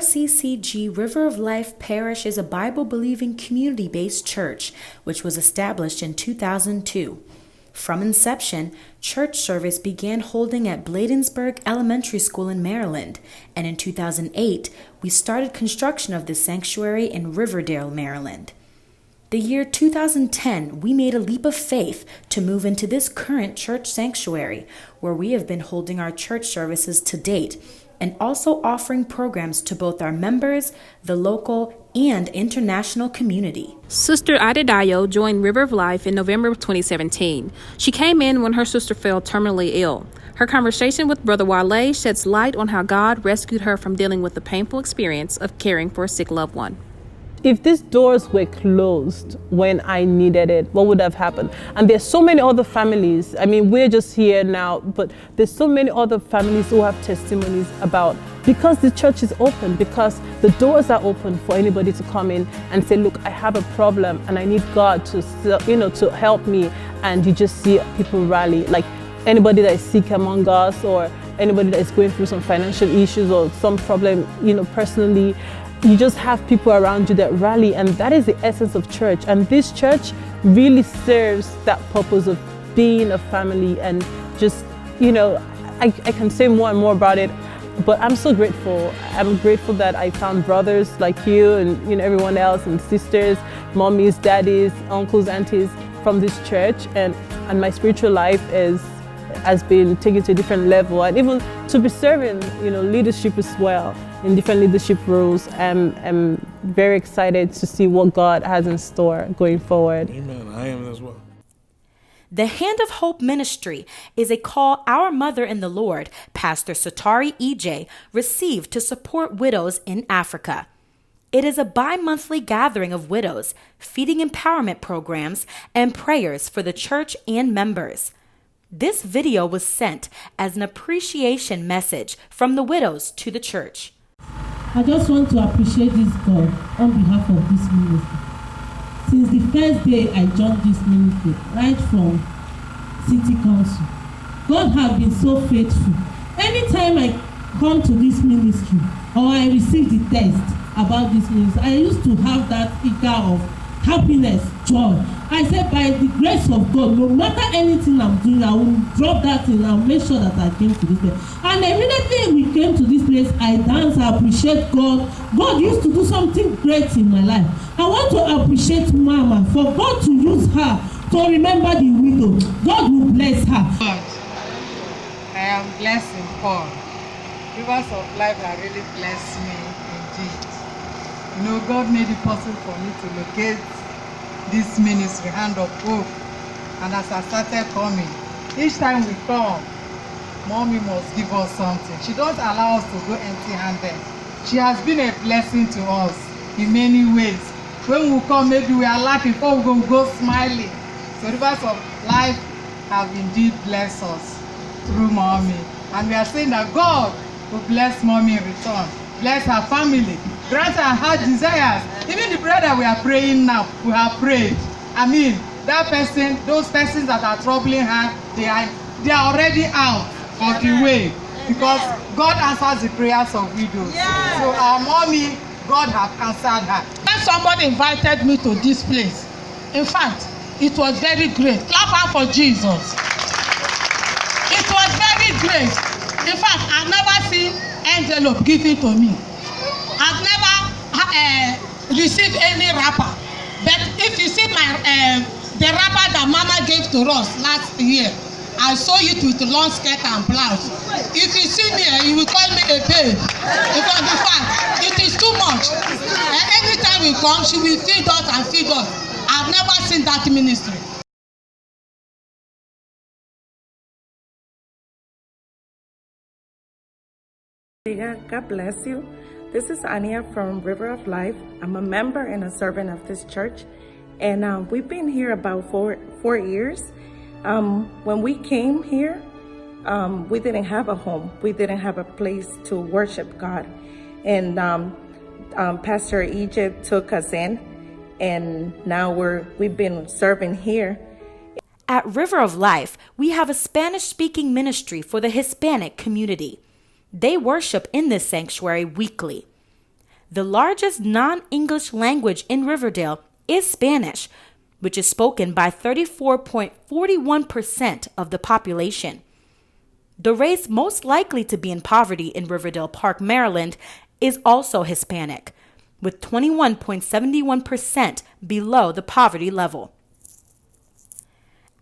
RCCG River of Life Parish is a Bible-believing community-based church which was established in 2002. From inception, church service began holding at Bladensburg Elementary School in Maryland, and in 2008, we started construction of this sanctuary in Riverdale, Maryland. The year 2010, we made a leap of faith to move into this current church sanctuary, where we have been holding our church services to date, and also offering programs to both our members, the local, and international community. Sister Adedayo joined River of Life in November of 2017. She came in when her sister fell terminally ill. Her conversation with Brother Wale sheds light on how God rescued her from dealing with the painful experience of caring for a sick loved one. If these doors were closed when I needed it, what would have happened? And there's so many other families. I mean, we're just here now, but there's so many other families who have testimonies about, because the church is open, because the doors are open for anybody to come in and say, look, I have a problem and I need God to, to help me. And you just see people rally, like anybody that is sick among us, or anybody that is going through some financial issues or some problem, personally. You just have people around you that rally, and that is the essence of church. And this church really serves that purpose of being a family, and just, I can say more and more about it, but I'm so grateful. I'm grateful that I found brothers like you and everyone else, and sisters, mommies, daddies, uncles, aunties from this church, and my spiritual life has been taken to a different level, and even to be serving leadership as well, in different leadership roles. I'm very excited to see what God has in store going forward. Amen. I am as well. The Hand of Hope Ministry is a call our mother in the Lord, Pastor Satari EJ, received to support widows in Africa. It is a bi-monthly gathering of widows, feeding empowerment programs, and prayers for the church and members. This video was sent as an appreciation message from the widows to the church. I just want to appreciate this God on behalf of this ministry. Since the first day I joined this ministry, right from City Council, God has been so faithful. Anytime I come to this ministry or I receive the text about this ministry, I used to have that eager of happiness, joy. I said, by the grace of God, no matter anything I'm doing, I will drop that in and make sure that I came to this place. And immediately we came to this place, I dance, I appreciate God. God used to do something great in my life. I want to appreciate Mama for God to use her to remember the widow. God will bless her. God, I am blessed in Paul. Rivers of life have really blessed me indeed. You know, God made it possible for me to locate this ministry, Hand of Hope. And as I started coming, each time we come, Mommy must give us something. She don't allow us to go empty-handed. She has been a blessing to us in many ways. When we come, maybe we are laughing, before we go smiling. So Rivers of Life have indeed blessed us through Mommy. And we are saying that God will bless Mommy in return. Bless her family. Grant her heart desires. Even the prayer that we are praying now, we have prayed. I mean, that person, those persons that are troubling her, they are already out of the way, because God answers the prayers of widows. So our Mommy, God has answered her. When somebody invited me to this place, in fact, it was very great. Clap hand for Jesus. It was very great. In fact, I've never seen envelope given to me. I've never received any wrapper. But if you see my the wrapper that Mama gave to us last year, I sew it with long skirt and blouse. If you see me, you will call me a babe. Because in fact, it is too much. Every time we come, she will feed us and feed us. I've never seen that ministry. God bless you. This is Ania from River of Life. I'm a member and a servant of this church. And we've been here about four years. When we came here, we didn't have a home. We didn't have a place to worship God. And Pastor Egypt took us in, and now we've been serving here. At River of Life, we have a Spanish-speaking ministry for the Hispanic community. They worship in this sanctuary weekly. The largest non-English language in Riverdale is Spanish, which is spoken by 34.41% of the population. The race most likely to be in poverty in Riverdale Park, Maryland, is also Hispanic, with 21.71% below the poverty level.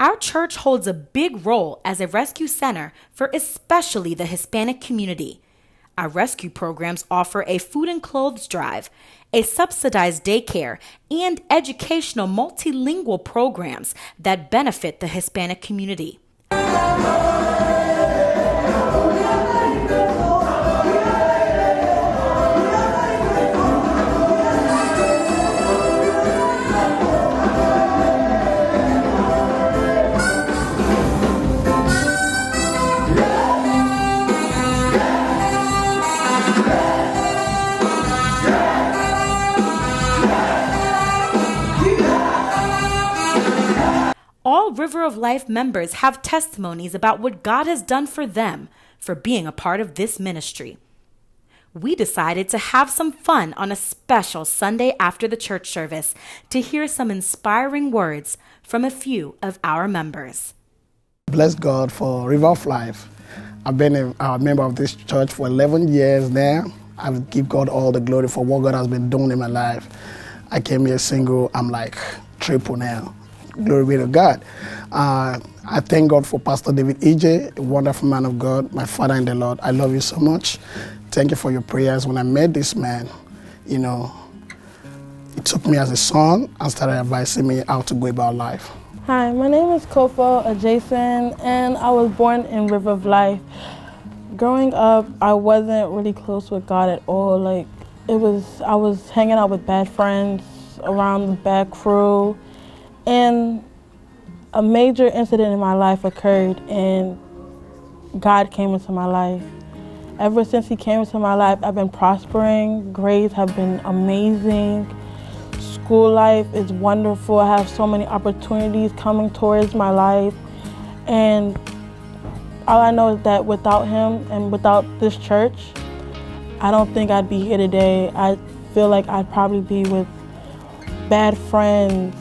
Our church holds a big role as a rescue center for especially the Hispanic community. Our rescue programs offer a food and clothes drive, a subsidized daycare, and educational multilingual programs that benefit the Hispanic community. All River of Life members have testimonies about what God has done for them for being a part of this ministry. We decided to have some fun on a special Sunday after the church service to hear some inspiring words from a few of our members. Bless God for River of Life. I've been a member of this church for 11 years now. I give God all the glory for what God has been doing in my life. I came here single, I'm like triple now. Glory be to God. I thank God for Pastor David EJ, a wonderful man of God, my father in the Lord. I love you so much. Thank you for your prayers. When I met this man, he took me as a son and started advising me how to go about life. Hi, my name is Kofo Jason, and I was born in River of Life. Growing up, I wasn't really close with God at all. I was hanging out with bad friends around the back crew. And a major incident in my life occurred, and God came into my life. Ever since He came into my life, I've been prospering. Grades have been amazing. School life is wonderful. I have so many opportunities coming towards my life. And all I know is that without Him and without this church, I don't think I'd be here today. I feel like I'd probably be with bad friends,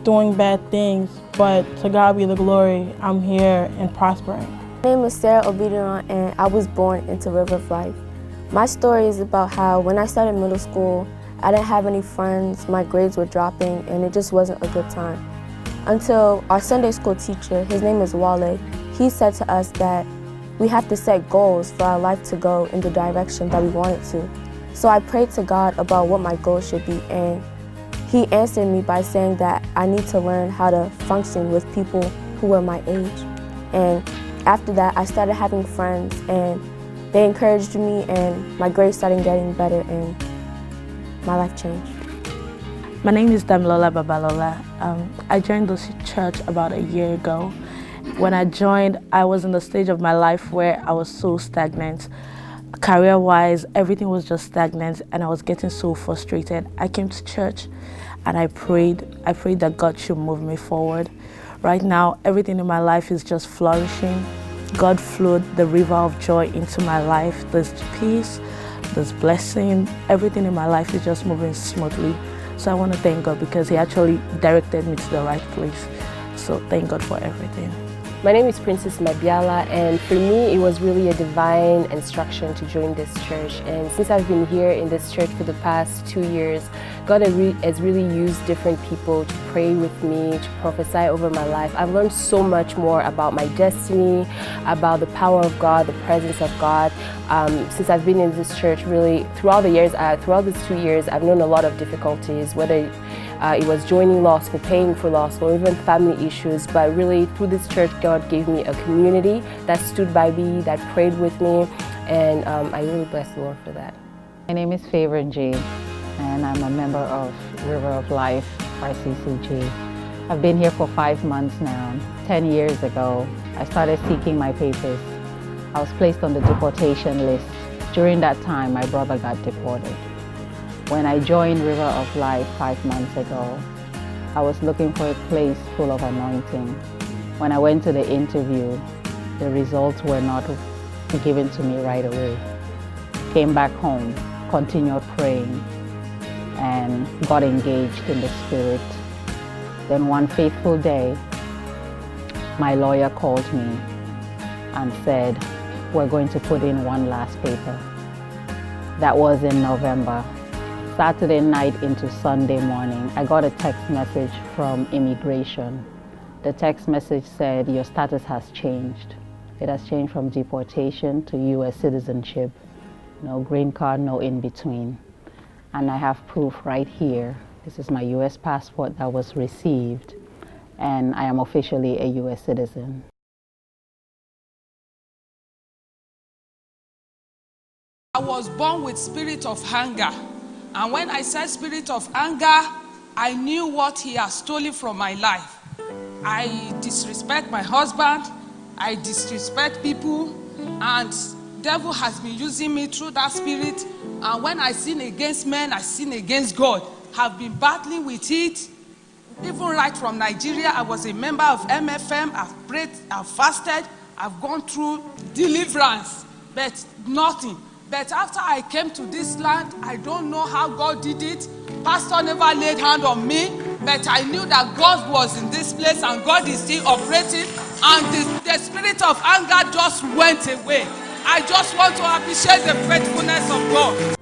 doing bad things, but to God be the glory, I'm here and prospering. My name is Sarah Obidion, and I was born into River of Life. My story is about how when I started middle school, I didn't have any friends, my grades were dropping, and it just wasn't a good time. Until our Sunday school teacher, his name is WILL, he said to us that we have to set goals for our life to go in the direction that we want it to. So I prayed to God about what my goals should be, and He answered me by saying that I need to learn how to function with people who were my age. And after that, I started having friends, and they encouraged me, and my grades started getting better, and my life changed. My name is Damilola Babalola. I joined this church about a year ago. When I joined, I was in the stage of my life where I was so stagnant. Career-wise, everything was just stagnant, and I was getting so frustrated. I came to church and I prayed that God should move me forward. Right now, everything in my life is just flourishing. God flowed the river of joy into my life. There's peace, there's blessing. Everything in my life is just moving smoothly. So I want to thank God because He actually directed me to the right place. So thank God for everything. My name is Princess Mabiala, and for me it was really a divine instruction to join this church. And since I've been here in this church for the past 2 years, God has really used different people to pray with me, to prophesy over my life. I've learned so much more about my destiny, about the power of God, the presence of God. Since I've been in this church, really throughout these 2 years, I've known a lot of difficulties, whether it was joining law school, paying for law school, or even family issues. But really, through this church, God gave me a community that stood by me, that prayed with me, and I really bless the Lord for that. My name is Favor G, and I'm a member of River of Life, RCCG. I've been here for 5 months now. 10 years ago, I started seeking my papers. I was placed on the deportation list. During that time, my brother got deported. When I joined River of Life 5 months ago, I was looking for a place full of anointing. When I went to the interview, the results were not given to me right away. Came back home, continued praying, and got engaged in the Spirit. Then one faithful day, my lawyer called me and said, we're going to put in one last paper. That was in November. Saturday night into Sunday morning, I got a text message from immigration. The text message said, your status has changed. It has changed from deportation to U.S. citizenship. No green card, no in between. And I have proof right here. This is my U.S. passport that was received, and I am officially a U.S. citizen. I was born with spirit of anger. And when I said spirit of anger, I knew what he has stolen from my life. I disrespect my husband, I disrespect people, and devil has been using me through that spirit. And when I sin against men, I sin against God. Have been battling with it. Even right from Nigeria, I was a member of MFM, I've prayed, I've fasted, I've gone through deliverance, but nothing. But after I came to this land, I don't know how God did it. Pastor never laid hand on me, but I knew that God was in this place and God is still operating, and the spirit of anger just went away. I just want to appreciate the faithfulness of God.